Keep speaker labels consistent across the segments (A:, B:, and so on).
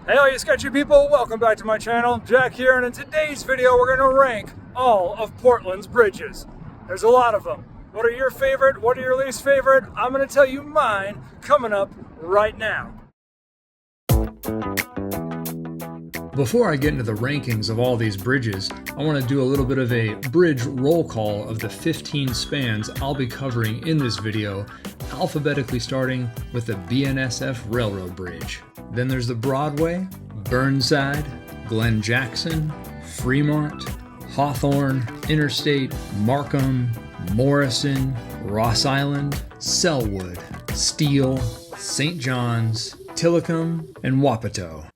A: Hey all you sketchy people, welcome back to my channel. Jack here, and in today's video we're going to rank all of Portland's bridges. There's a lot of them. What are your favorite? What are your least favorite? I'm going to tell you mine coming up right now. Before I get into the rankings of all these bridges, I want to do a little bit of a bridge roll call of the 15 spans I'll be covering in this video, alphabetically starting with the BNSF Railroad Bridge. Then there's the Broadway, Burnside, Glen Jackson, Fremont, Hawthorne, Interstate, Markham, Morrison, Ross Island, Sellwood, Steele, St. John's, Tilikum, and Wapato.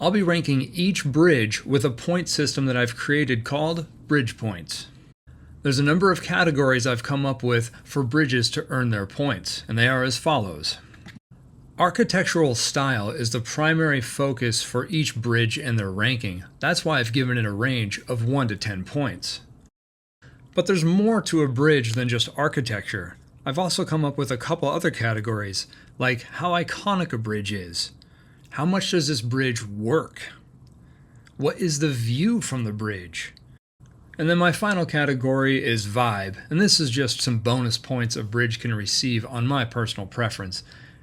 A: I'll be ranking each bridge with a point system that I've created called bridge points. There's a number of categories I've come up with for bridges to earn their points, and they are as follows. Architectural style is the primary focus for each bridge and their ranking. That's why I've given it a range of 1 to 10 points. But there's more to a bridge than just architecture. I've also come up with a couple other categories, like how iconic a bridge is. How much does this bridge work? What is the view from the bridge? And then my final category is vibe, and this is just some bonus points a bridge can receive on my personal preference.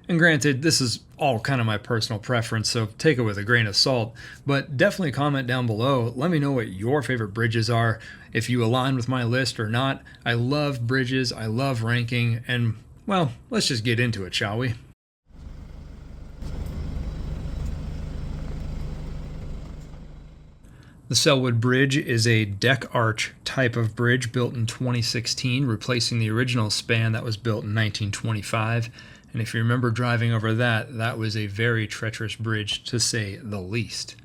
A: And granted, this is all kind of my personal preference, so take it with a grain of salt, but definitely comment down below. Let me know what your favorite bridges are, if you align with my list or not. I love bridges, I love ranking, and well, let's just get into it, shall we? The Sellwood Bridge is a deck arch type of bridge built in 2016, replacing the original span that was built in 1925. And if you remember driving over that was a very treacherous bridge, to say the least.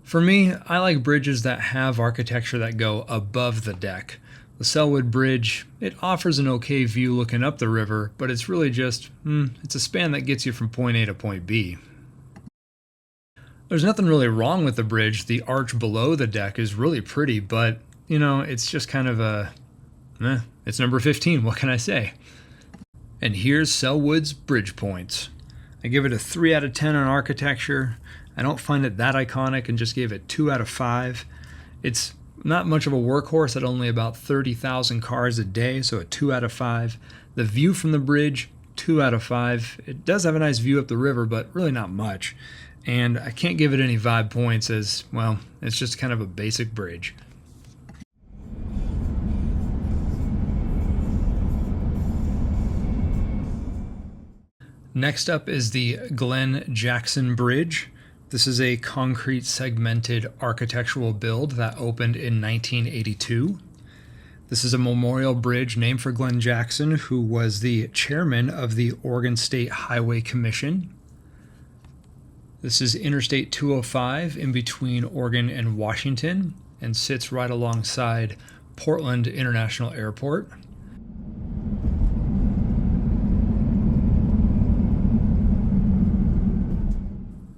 A: For me, I like bridges that have architecture that go above the deck. The Sellwood Bridge, it offers an okay view looking up the river, but it's really just, it's a span that gets you from point A to point B. There's nothing really wrong with the bridge. The arch below the deck is really pretty, but, you know, it's just kind of it's number 15, what can I say? And here's Sellwood's bridge points. I give it a 3 out of 10 on architecture. I don't find it that iconic and just gave it 2 out of 5. It's not much of a workhorse at only about 30,000 cars a day, so a 2 out of 5. The view from the bridge, 2 out of 5. It does have a nice view up the river, but really not much. And I can't give it any vibe points as, well, it's just kind of a basic bridge. Next up is the Glen Jackson Bridge. This is a concrete segmented architectural build that opened in 1982. This is a memorial bridge named for Glen Jackson, who was the chairman of the Oregon State Highway Commission. This is Interstate 205 in between Oregon and Washington, and sits right alongside Portland International Airport.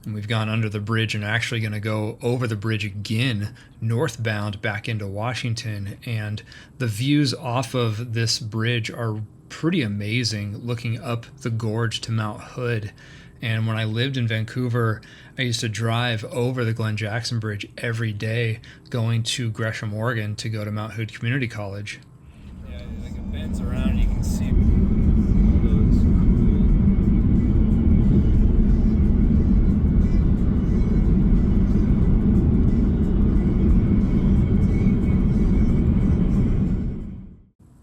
A: And we've gone under the bridge and are actually going to go over the bridge again, northbound back into Washington, and the views off of this bridge are pretty amazing, looking up the gorge to Mount Hood. And when I lived in Vancouver, I used to drive over the Glen Jackson Bridge every day going to Gresham, Oregon to go to Mount Hood Community College. Yeah, like it bends around and you can see it.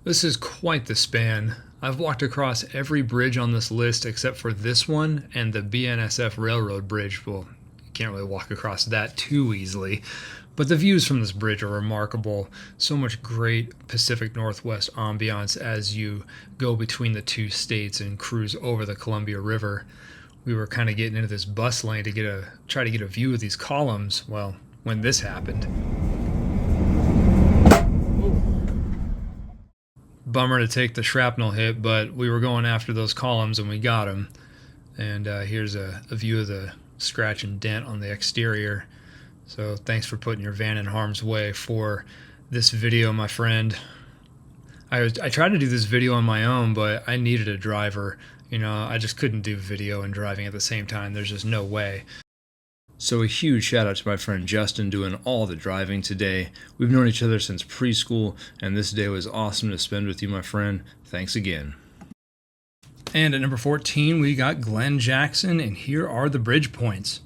A: This is quite the span. I've walked across every bridge on this list except for this one and the BNSF Railroad Bridge. Well, you can't really walk across that too easily, but the views from this bridge are remarkable. So much great Pacific Northwest ambiance as you go between the two states and cruise over the Columbia River. We were kind of getting into this bus lane to try to get a view of these columns, well, when this happened. Bummer to take the shrapnel hit, but we were going after those columns and we got them. And here's a view of the scratch and dent on the exterior. So thanks for putting your van in harm's way for this video, my friend. I tried to do this video on my own, but I needed a driver. I just couldn't do video and driving at the same time. There's just no way. So a huge shout out to my friend Justin doing all the driving today. We've known each other since preschool, and this day was awesome to spend with you, my friend. Thanks again. And at number 14, we got Glenn Jackson, and here are the bridge points.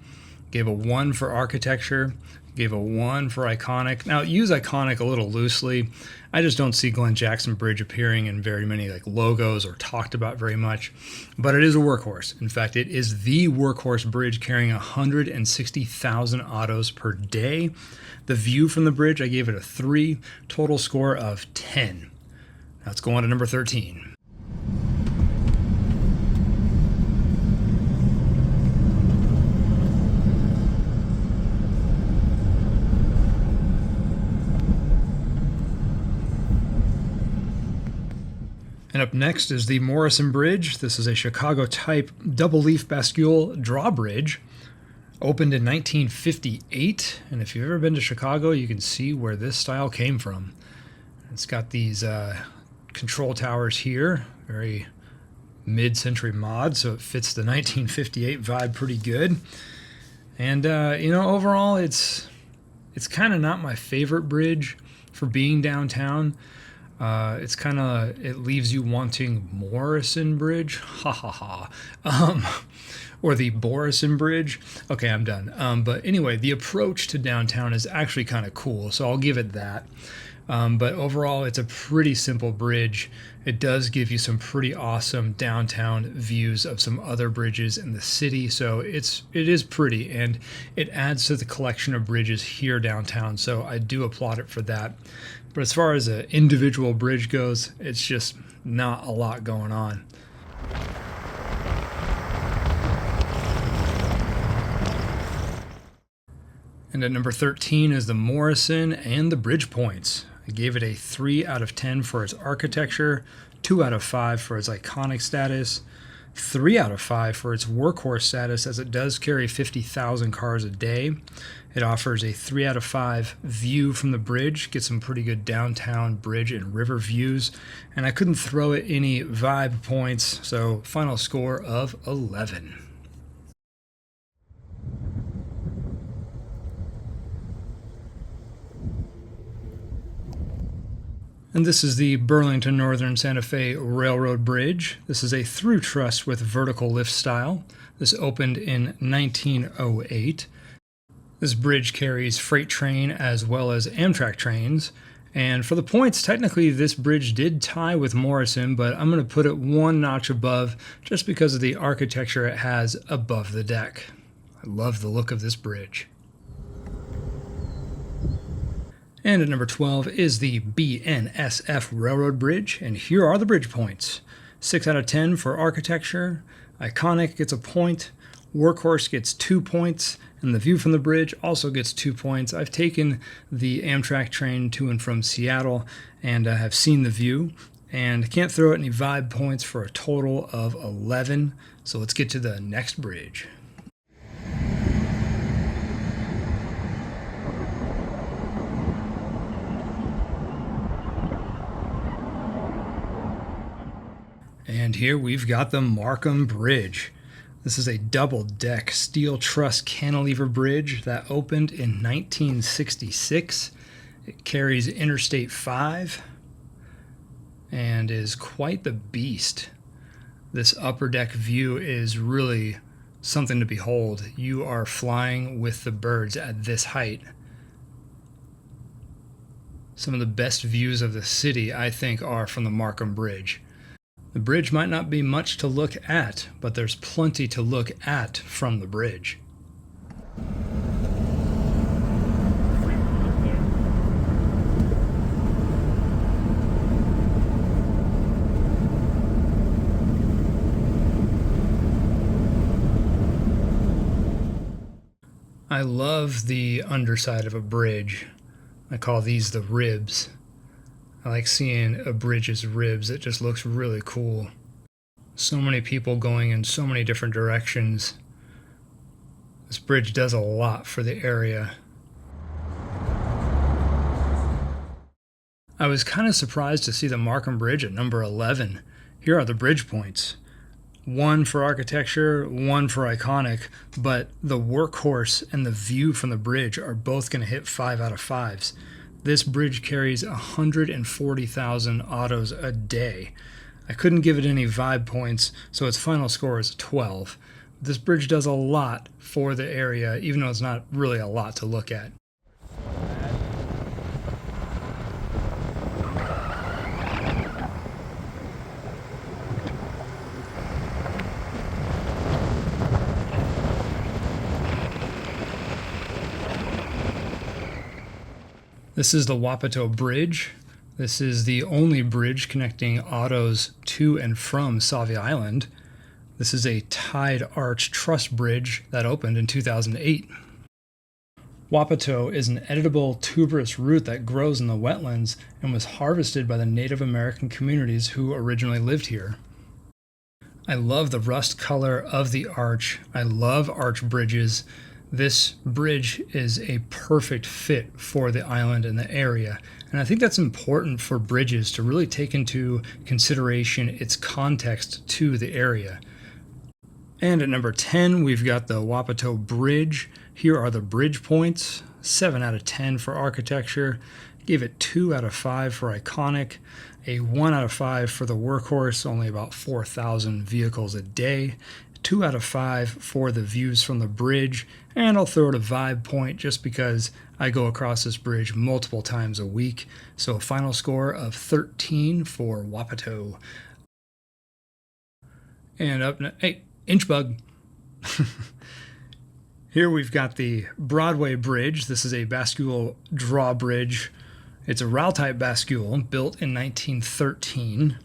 A: Gave a 1 for architecture, gave a 1 for iconic. Now, use iconic a little loosely. I just don't see Glenn Jackson Bridge appearing in very many logos or talked about very much, but it is a workhorse. In fact, it is the workhorse bridge carrying 160,000 autos per day. The view from the bridge, I gave it a 3, total score of 10. Now let's go on to number 13. And up next is the Morrison Bridge. This is a Chicago-type double-leaf bascule drawbridge. Opened in 1958, and if you've ever been to Chicago, you can see where this style came from. It's got these control towers here, very mid-century mod, so it fits the 1958 vibe pretty good. And overall, it's kind of not my favorite bridge for being downtown. It leaves you wanting Morrison Bridge, or the Borison Bridge. Okay, I'm done. But anyway, the approach to downtown is actually kind of cool, so I'll give it that. But overall, it's a pretty simple bridge. It does give you some pretty awesome downtown views of some other bridges in the city, so it is pretty, and it adds to the collection of bridges here downtown, so I do applaud it for that. But as far as an individual bridge goes, it's just not a lot going on. And at number 13 is the Morrison and the bridge points. I gave it a 3 out of 10 for its architecture, 2 out of 5 for its iconic status, 3 out of 5 for its workhorse status, as it does carry 50,000 cars a day. It offers a 3 out of 5 view from the bridge, gets some pretty good downtown bridge and river views, and I couldn't throw it any vibe points, so final score of 11. And this is the Burlington Northern Santa Fe Railroad Bridge. This is a through truss with vertical lift style. This opened in 1908. This bridge carries freight train as well as Amtrak trains. And for the points, technically this bridge did tie with Morrison, but I'm going to put it 1 notch above just because of the architecture it has above the deck. I love the look of this bridge. And at number 12 is the BNSF Railroad Bridge, and here are the bridge points. 6 out of 10 for architecture, iconic gets a point, workhorse gets 2 points, and the view from the bridge also gets 2 points. I've taken the Amtrak train to and from Seattle and have seen the view, and can't throw out any vibe points for a total of 11. So let's get to the next bridge. And here we've got the Markham Bridge. This is a double-deck steel truss cantilever bridge that opened in 1966. It carries Interstate 5 and is quite the beast. This upper deck view is really something to behold. You are flying with the birds at this height. Some of the best views of the city, I think, are from the Markham Bridge. The bridge might not be much to look at, but there's plenty to look at from the bridge. I love the underside of a bridge. I call these the ribs. I like seeing a bridge's ribs. It just looks really cool. So many people going in so many different directions. This bridge does a lot for the area. I was kind of surprised to see the Markham Bridge at number 11. Here are the bridge points. one for architecture, one for iconic, but the workhorse and the view from the bridge are both going to hit 5 out of 5s. This bridge carries 140,000 autos a day. I couldn't give it any vibe points, so its final score is 12. This bridge does a lot for the area, even though it's not really a lot to look at. This is the Wapato Bridge. This is the only bridge connecting autos to and from Sauvie Island. This is a tide arch truss bridge that opened in 2008. Wapato is an edible tuberous root that grows in the wetlands and was harvested by the Native American communities who originally lived here. I love the rust color of the arch. I love arch bridges. This bridge is a perfect fit for the island and the area. And I think that's important for bridges to really take into consideration its context to the area. And at number 10, we've got the Wapato Bridge. Here are the bridge points. 7 out of 10 for architecture. Gave it 2 out of 5 for iconic. A 1 out of 5 for the workhorse, only about 4,000 vehicles a day. 2 out of 5 for the views from the bridge, and I'll throw it a vibe point just because I go across this bridge multiple times a week. So a final score of 13 for Wapato. And up next, hey, inch bug. Here we've got the Broadway Bridge. This is a bascule drawbridge. It's a RAL-type bascule built in 1913.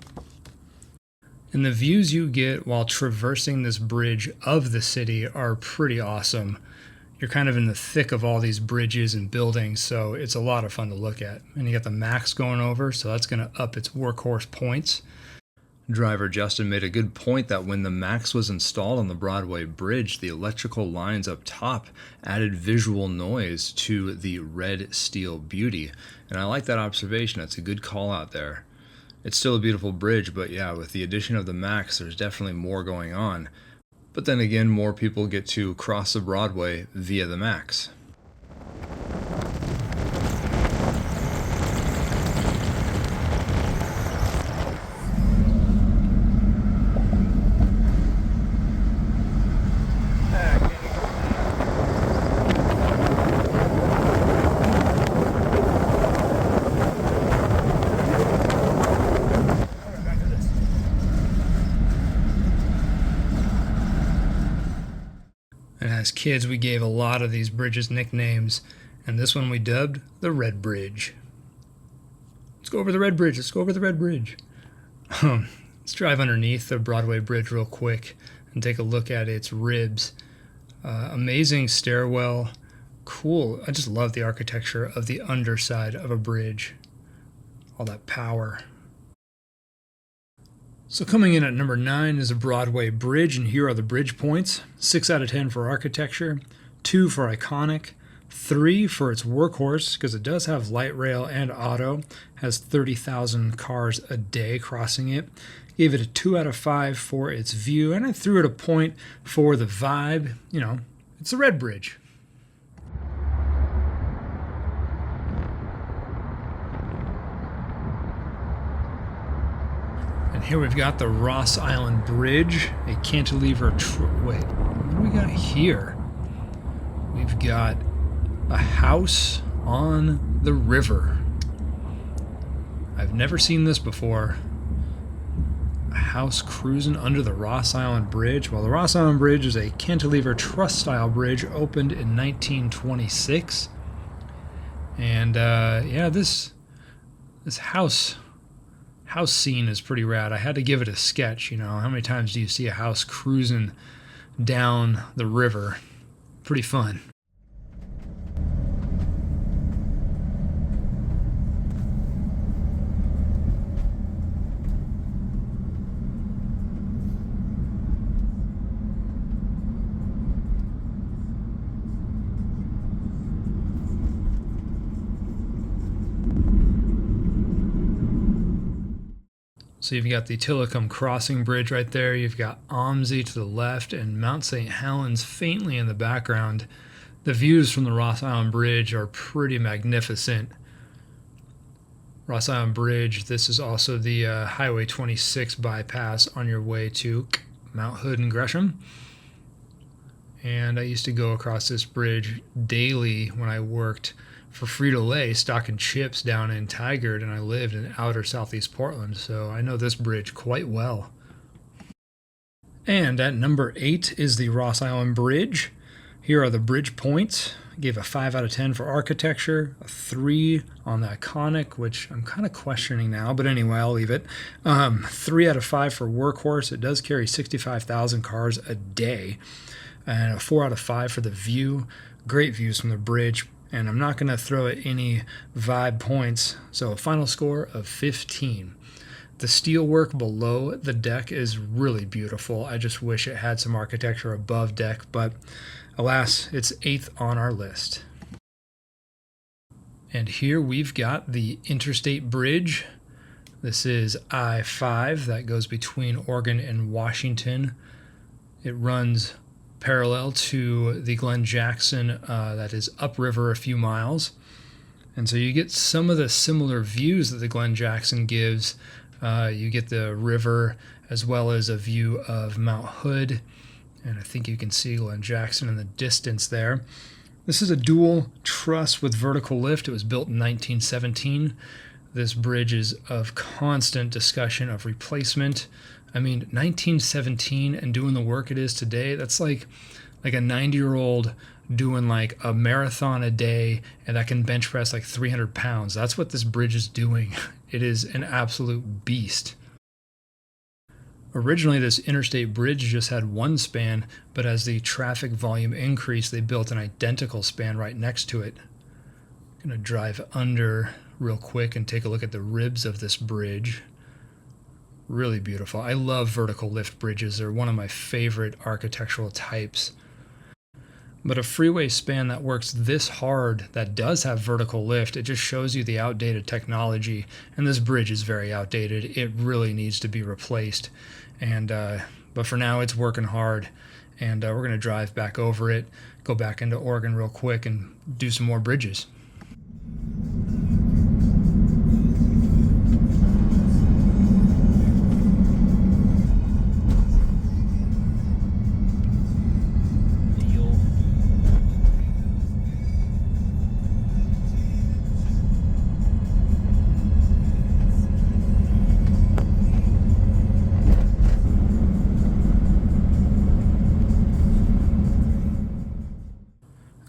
A: And the views you get while traversing this bridge of the city are pretty awesome. You're kind of in the thick of all these bridges and buildings, so it's a lot of fun to look at. And you got the Max going over, so that's going to up its workhorse points. Driver Justin made a good point that when the Max was installed on the Broadway Bridge, the electrical lines up top added visual noise to the red steel beauty. And I like that observation. That's a good call out there. It's still a beautiful bridge, but yeah, with the addition of the Max, there's definitely more going on. But then again, more people get to cross the Broadway via the Max. As kids, we gave a lot of these bridges nicknames, and this one we dubbed the Red Bridge. Let's go over the Red Bridge. Let's go over the Red Bridge. Let's drive underneath the Broadway Bridge real quick and take a look at its ribs. Amazing stairwell. Cool. I just love the architecture of the underside of a bridge. All that power. So coming in at number 9 is a Broadway Bridge, and here are the bridge points. 6 out of 10 for architecture, 2 for iconic, 3 for its workhorse, because it does have light rail and auto, has 30,000 cars a day crossing it. Gave it a 2 out of 5 for its view, and I threw it a point for the vibe. You know, it's a red bridge. And here we've got the Ross Island Bridge, a cantilever. Wait, what do we got here? We've got a house on the river. I've never seen this before. A house cruising under the Ross Island Bridge. Well, the Ross Island Bridge is a cantilever truss-style bridge opened in 1926. And yeah, this house scene is pretty rad. I had to give it a sketch, you know. How many times do you see a house cruising down the river? Pretty fun. So you've got the Tilikum crossing bridge right there. You've got Omsey to the left and Mount St. Helens faintly in the background. The views from the Ross Island Bridge are pretty magnificent. Ross Island Bridge, this is also the Highway 26 bypass on your way to Mount Hood and Gresham. And I used to go across this bridge daily when I worked for Frito-Lay stocking chips down in Tigard, and I lived in outer southeast Portland, so I know this bridge quite well. And at number 8 is the Ross Island Bridge. Here are the bridge points. I gave a 5 out of 10 for architecture, a 3 on the iconic, which I'm kind of questioning now, but anyway, I'll leave it. 3 out of 5 for workhorse. It does carry 65,000 cars a day. And a 4 out of 5 for the view. Great views from the bridge. And I'm not going to throw it any vibe points, so a final score of 15. The steelwork below the deck is really beautiful. I just wish it had some architecture above deck, but alas, it's 8th on our list. And here we've got the Interstate Bridge. This is I-5 that goes between Oregon and Washington. It runs parallel to the Glen Jackson that is upriver a few miles. And so you get some of the similar views that the Glen Jackson gives. You get the river as well as a view of Mount Hood. And I think you can see Glen Jackson in the distance there. This is a dual truss with vertical lift. It was built in 1917. This bridge is of constant discussion of replacement. I mean, 1917 and doing the work it is today, that's like a 90-year-old doing like a marathon a day and that can bench press like 300 pounds. That's what this bridge is doing. It is an absolute beast. Originally, this interstate bridge just had one span, but as the traffic volume increased, they built an identical span right next to it. I'm going to drive under real quick and take a look at the ribs of this bridge. Really beautiful. I love vertical lift bridges. They're one of my favorite architectural types. But a freeway span that works this hard, that does have vertical lift, it just shows you the outdated technology. And this bridge is very outdated. It really needs to be replaced. And but for now, it's working hard. And we're going to drive back over it, go back into Oregon real quick, and do some more bridges.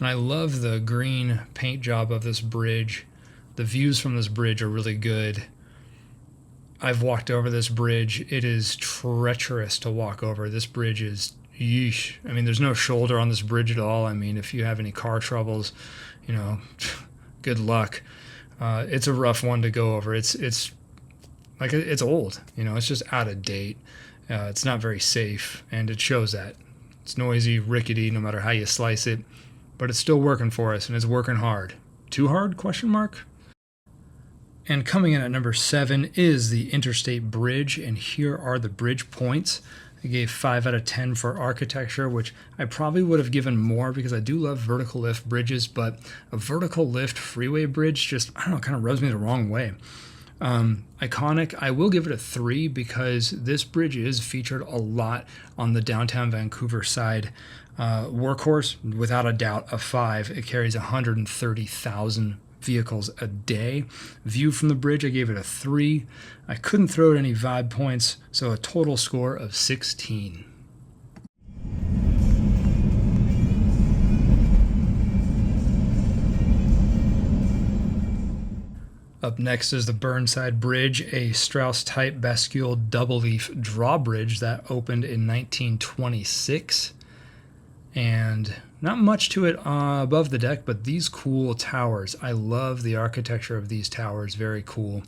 A: And I love the green paint job of this bridge. The views from this bridge are really good. I've walked over this bridge. It is treacherous to walk over. This bridge is yeesh. I mean, there's no shoulder on this bridge at all. I mean, if you have any car troubles, you know, good luck. It's a rough one to go over. It's like it's old. You know, it's just out of date. It's not very safe, and it shows that. It's noisy, rickety, no matter how you slice it. But it's still working for us, and it's working hard. Too hard? Question mark. And coming in at number 7 is the Interstate Bridge, and here are the bridge points. I gave 5 out of 10 for architecture, which I probably would have given more because I do love vertical lift bridges, but a vertical lift freeway bridge just, I don't know, kind of rubs me the wrong way. Iconic, I will give it a 3 because this bridge is featured a lot on the downtown Vancouver side. Workhorse, without a doubt, a 5. It carries 130,000 vehicles a day. View from the bridge, I gave it a 3. I couldn't throw it any vibe points, so a total score of 16. Up next is the Burnside Bridge, a Strauss-type bascule double-leaf drawbridge that opened in 1926. And not much to it above the deck, but these cool towers. I love the architecture of these towers, very cool.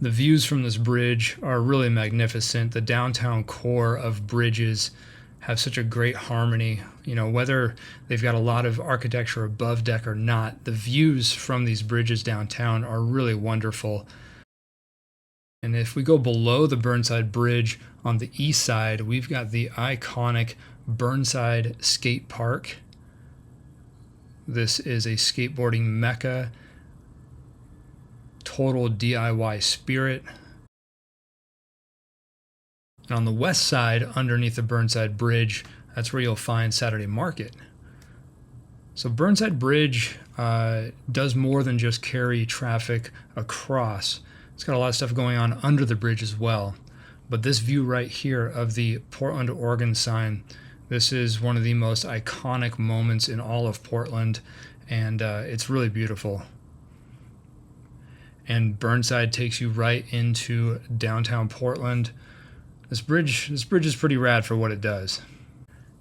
A: The views from this bridge are really magnificent. The downtown core of bridges have such a great harmony. You know, whether they've got a lot of architecture above deck or not, the views from these bridges downtown are really wonderful. And if we go below the Burnside Bridge on the east side, we've got the iconic Burnside Skate Park. This is a skateboarding mecca, total DIY spirit. And on the west side, underneath the Burnside Bridge, that's where you'll find Saturday Market. So Burnside Bridge does more than just carry traffic across. It's got a lot of stuff going on under the bridge as well. But this view right here of the Portland, Oregon sign, this is one of the most iconic moments in all of Portland, and it's really beautiful. And Burnside takes you right into downtown Portland. This bridge is pretty rad for what it does.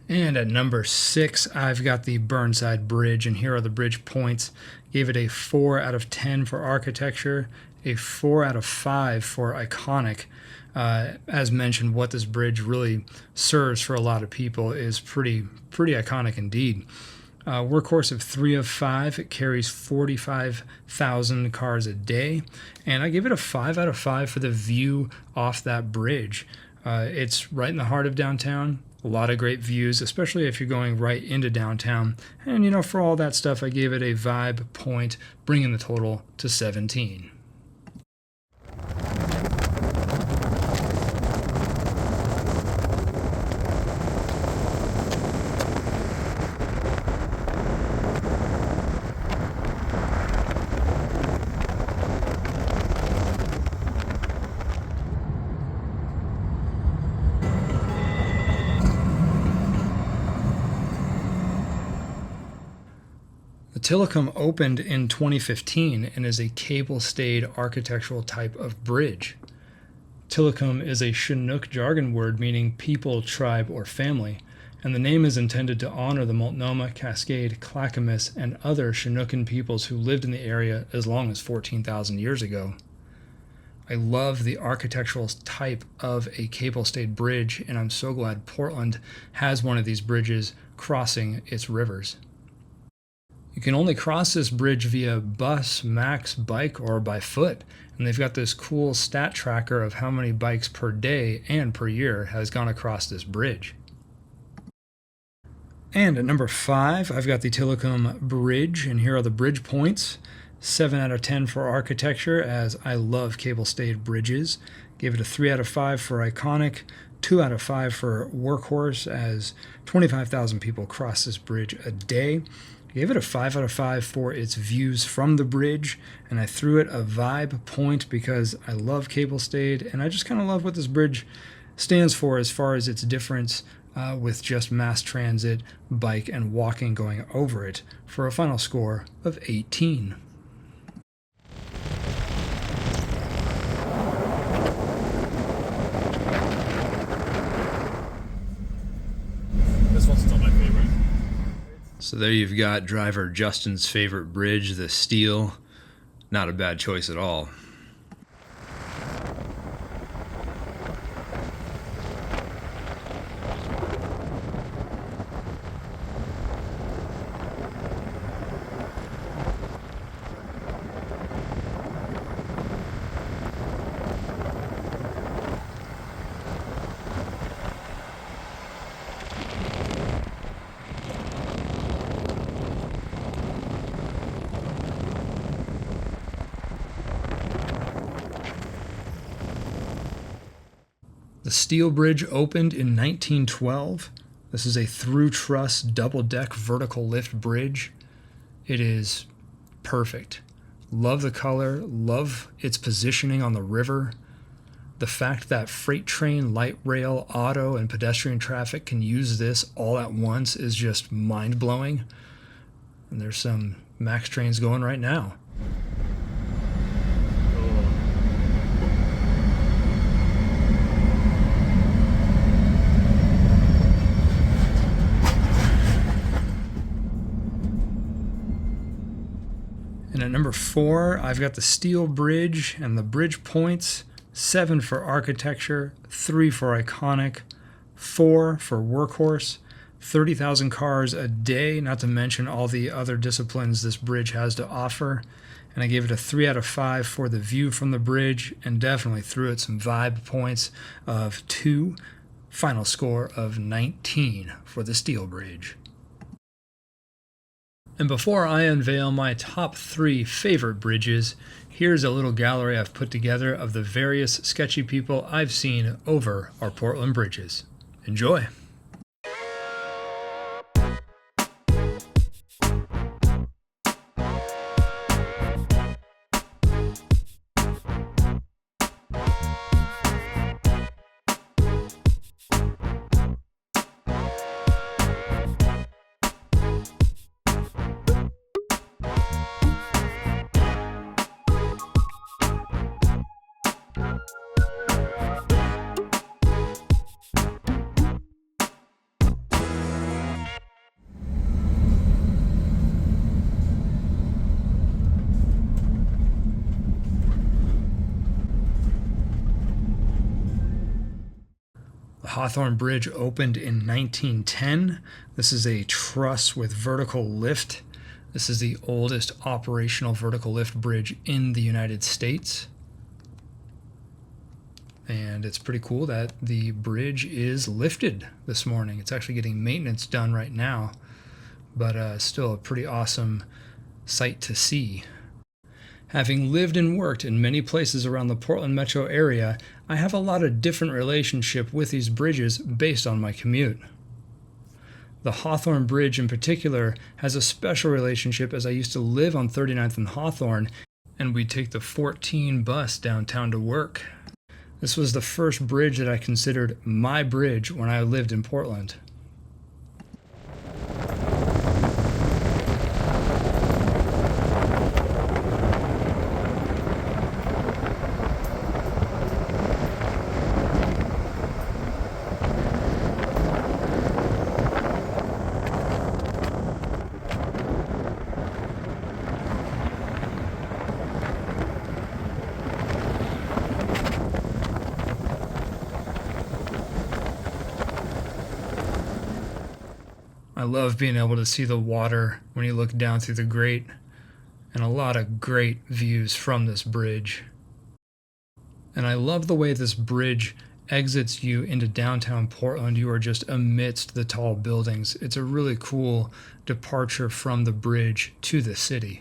A: And at number 6, I've got the Burnside Bridge, and here are the bridge points. Gave it a 4 out of 10 for architecture, a 4 out of 5 for iconic. As mentioned, what this bridge really serves for a lot of people is pretty iconic indeed. Workhorse of 3 of 5. It carries 45,000 cars a day, and I give it a 5 out of 5 for the view off that bridge. It's right in the heart of downtown. A lot of great views, especially if you're going right into downtown. And you know, for all that stuff, I gave it a vibe point, bringing the total to 17. Tilikum opened in 2015 and is a cable-stayed architectural type of bridge. Tilikum is a Chinook jargon word meaning people, tribe, or family, and the name is intended to honor the Multnomah, Cascade, Clackamas, and other Chinookan peoples who lived in the area as long as 14,000 years ago. I love the architectural type of a cable-stayed bridge, and I'm so glad Portland has one of these bridges crossing its rivers. You can only cross this bridge via bus, max, bike, or by foot, and they've got this cool stat tracker of how many bikes per day and per year has gone across this bridge. And at number 5, I've got the Tilikum Bridge, and here are the bridge points. 7 out of 10 for architecture, as I love cable-stayed bridges. Gave it a 3 out of 5 for iconic, 2 out of 5 for workhorse, as 25,000 people cross this bridge a day. I gave it a 5 out of 5 for its views from the bridge, and I threw it a vibe point because I love cable-stayed, and I just kind of love what this bridge stands for as far as its difference with just mass transit, bike, and walking going over it, for a final score of 18.
B: This one's still my favorite.
A: So there you've got driver Justin's favorite bridge, the Steel. Not a bad choice at all. The Steel Bridge opened in 1912. This is a through-truss, double-deck, vertical lift bridge. It is perfect. Love the color, love its positioning on the river. The fact that freight train, light rail, auto, and pedestrian traffic can use this all at once is just mind-blowing. And there's some MAX trains going right now. And at number 4, I've got the Steel Bridge and the bridge points. 7 for architecture, 3 for iconic, 4 for workhorse, 30,000 cars a day, not to mention all the other disciplines this bridge has to offer. and I gave it a 3 out of 5 for the view from the bridge, and definitely threw it some vibe points of 2. Final score of 19 for the steel bridge. And before I unveil my top 3 favorite bridges, here's a little gallery I've put together of the various sketchy people I've seen over our Portland bridges. Enjoy! The Hawthorne Bridge opened in 1910. This is a truss with vertical lift. This is the oldest operational vertical lift bridge in the United States. And it's pretty cool that the bridge is lifted this morning. It's actually getting maintenance done right now, but still a pretty awesome sight to see. Having lived and worked in many places around the Portland metro area, I have a lot of different relationship with these bridges based on my commute. The Hawthorne Bridge in particular has a special relationship as I used to live on 39th and Hawthorne, and we'd take the 14 bus downtown to work. This was the first bridge that I considered my bridge when I lived in Portland. I love being able to see the water when you look down through the grate, and a lot of great views from this bridge. And I love the way this bridge exits you into downtown Portland. You are just amidst the tall buildings. It's a really cool departure from the bridge to the city.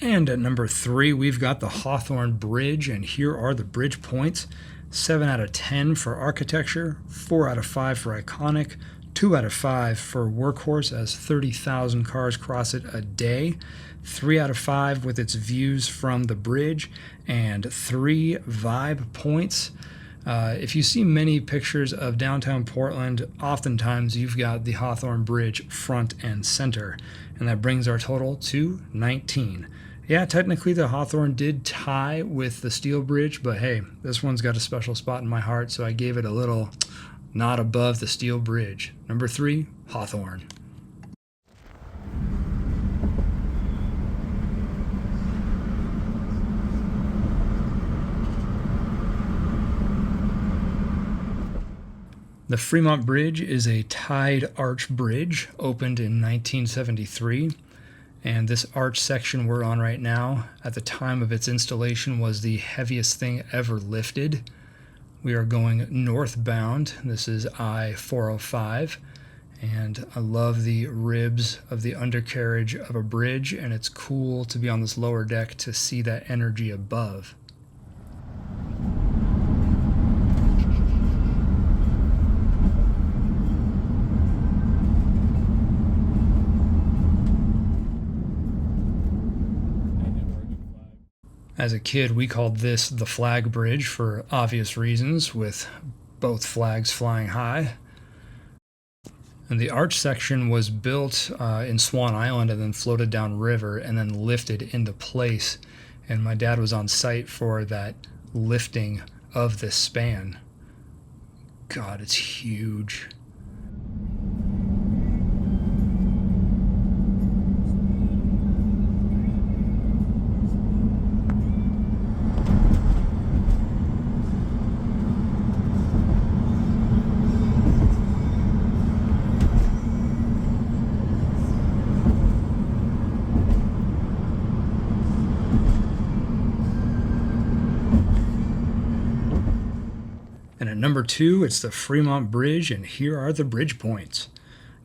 A: And at number 3, we've got the Hawthorne Bridge, and here are the bridge points. 7 out of 10 for architecture, 4 out of 5 for iconic, 2 out of 5 for workhorse as 30,000 cars cross it a day, 3 out of 5 with its views from the bridge, and 3 vibe points. If you see many pictures of downtown Portland, oftentimes you've got the Hawthorne Bridge front and center, and that brings our total to 19. Yeah, technically the Hawthorne did tie with the steel bridge, but hey, this one's got a special spot in my heart, so I gave it a little not above the steel bridge. Number 3, Hawthorne. The Fremont Bridge is a tied arch bridge, opened in 1973. And this arch section we're on right now, at the time of its installation, was the heaviest thing ever lifted. We are going northbound. This is I-405, and I love the ribs of the undercarriage of a bridge, and it's cool to be on this lower deck to see that energy above. As a kid, we called this the Flag Bridge for obvious reasons, with both flags flying high. And the arch section was built in Swan Island and then floated downriver and then lifted into place. And my dad was on site for that lifting of this span. God, it's huge. number 2, it's the Fremont Bridge, and here are the bridge points.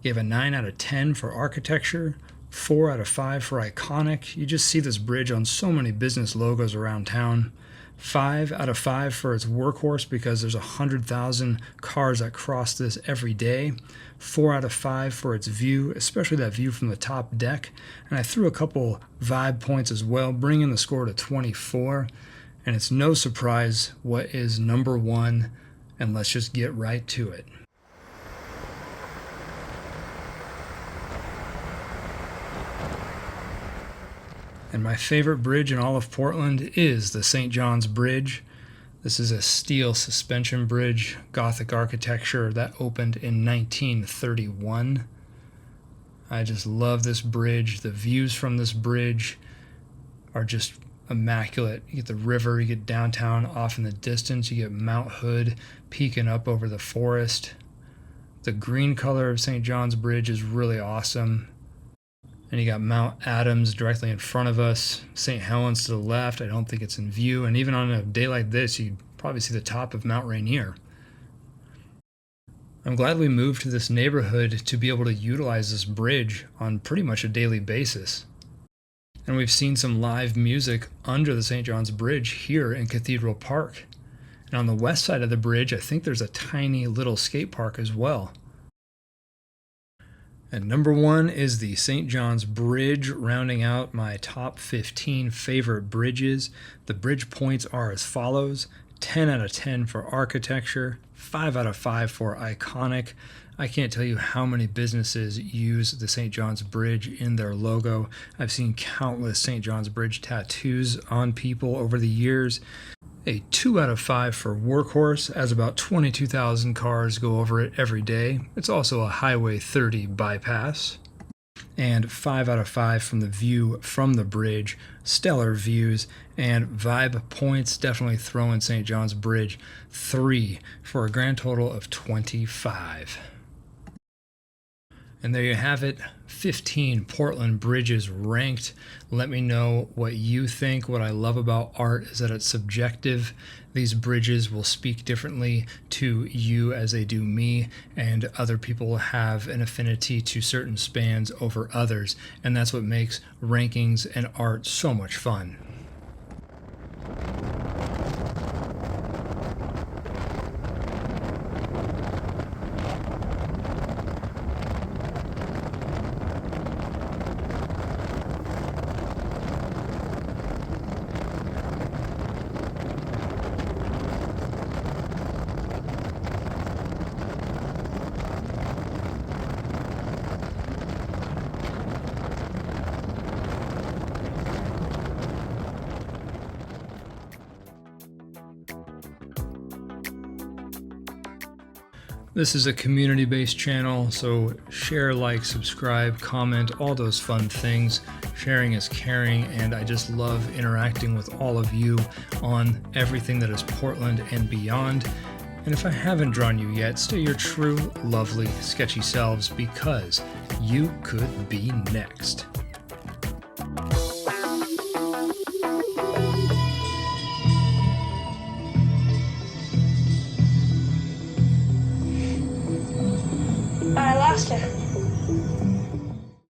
A: Gave a 9 out of 10 for architecture, 4 out of 5 for iconic. You just see this bridge on so many business logos around town. 5 out of 5 for its workhorse because there's 100,000 cars that cross this every day. 4 out of 5 for its view, especially that view from the top deck. And I threw a couple vibe points as well, bringing the score to 24. And it's no surprise what is number 1, and let's just get right to it. And my favorite bridge in all of Portland is the St. John's Bridge. This is a steel suspension bridge, Gothic architecture that opened in 1931. I just love this bridge. The views from this bridge are just immaculate. You get the river, you get downtown off in the distance, you get Mount Hood peeking up over the forest. The green color of St. John's Bridge is really awesome. And you got Mount Adams directly in front of us, St. Helens to the left. I don't think it's in view. And even on a day like this, you'd probably see the top of Mount Rainier. I'm glad we moved to this neighborhood to be able to utilize this bridge on pretty much a daily basis. And we've seen some live music under the St. John's Bridge here in Cathedral Park. And on the west side of the bridge, I think there's a tiny little skate park as well. And number 1 is the St. John's Bridge, rounding out my top 15 favorite bridges. The bridge points are as follows: 10 out of 10 for architecture, 5 out of 5 for iconic. I can't tell you how many businesses use the St. John's Bridge in their logo. I've seen countless St. John's Bridge tattoos on people over the years. A 2 out of 5 for workhorse, as about 22,000 cars go over it every day. It's also a Highway 30 bypass. And 5 out of 5 from the view from the bridge. Stellar views and vibe points, definitely throwing St. John's Bridge 3 for a grand total of 25. And there you have it, 15 Portland bridges ranked. Let me know what you think. What I love about art is that it's subjective. These bridges will speak differently to you as they do me, and other people have an affinity to certain spans over others, and that's what makes rankings and art so much fun. This is a community-based channel, so share, like, subscribe, comment, all those fun things. Sharing is caring, and I just love interacting with all of you on everything that is Portland and beyond. And if I haven't drawn you yet, stay your true, lovely, sketchy selves, because you could be next.